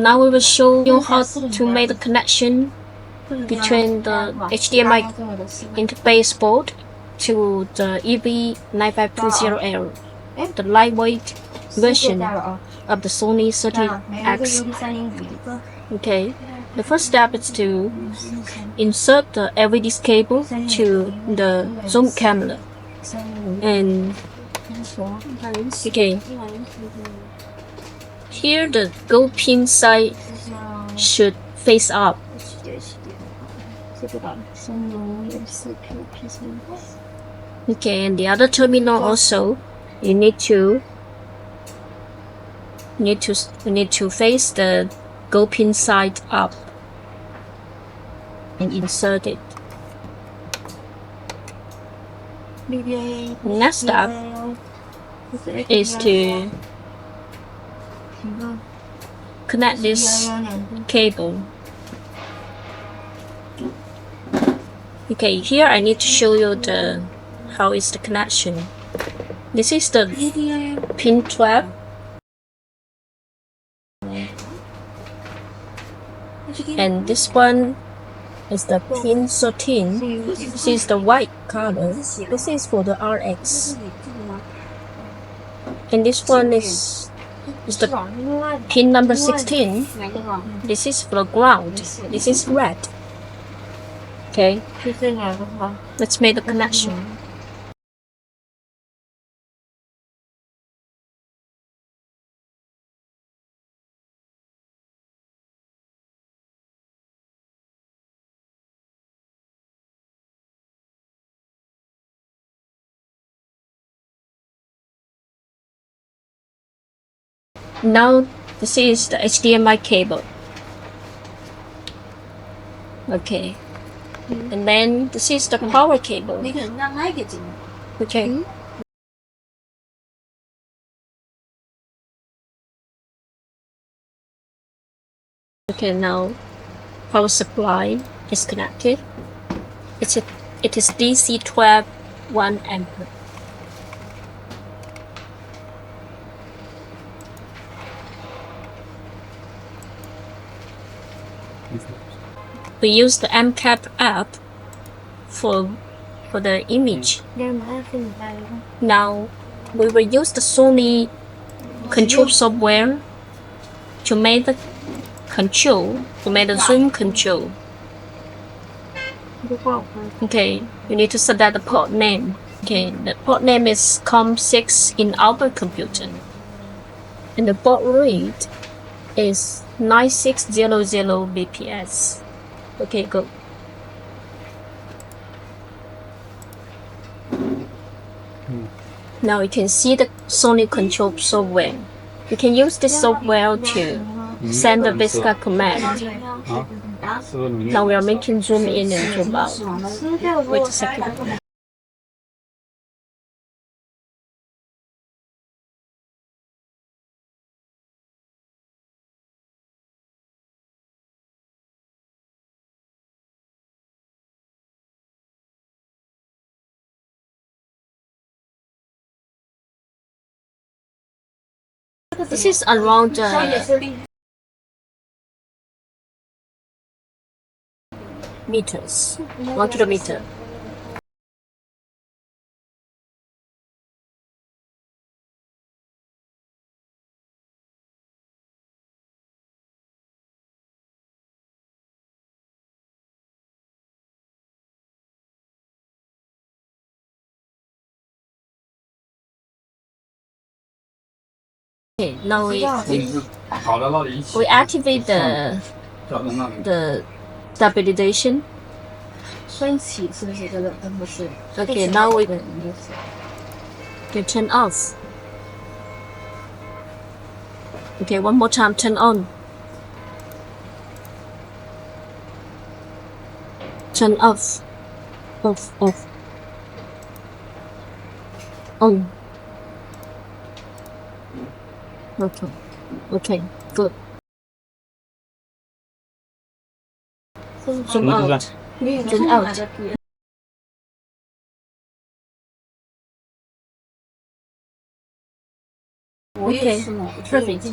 Now we will show you how to make the connection between the HDMI interface board to the EV9520L, the lightweight version of the Sony 30X. Okay, the first step is to insert the LED cable to the zoom camera, and okay, here the gold pin side should face up. Okay, and the other terminal also, you need to face the gold pin side up and insert it. Next step is to connect this cable. Okay, here I need to show you how is the connection. This is the pin 12. And this one is the pin 13. This is the white color. This is for the RX. And this one is the pin number 16. This is for ground. This is red. Okay, let's make the connection. Now this is the HDMI cable. Okay, and then this is the power cable. Okay. Okay, now power supply is connected. It is DC 12 1 ampere. We use the MCAP app for the image. Now we will use the Sony control software to make the zoom control. Okay, you need to select the port name. Okay, the port name is COM6 in our computer, and the baud rate is 9600 bps. Okay, go. Now you can see the Sony control software. You can use this software to send the Visca command. Now we are making zoom in and zoom out. Wait a second. This is around meters, 1 kilometer. Okay, now we activate the stabilization. Okay, now we turn off. Okay, one more time, turn on. Turn off. Off. On. Okay, good. Zoom out. Zoom out. Okay, perfect.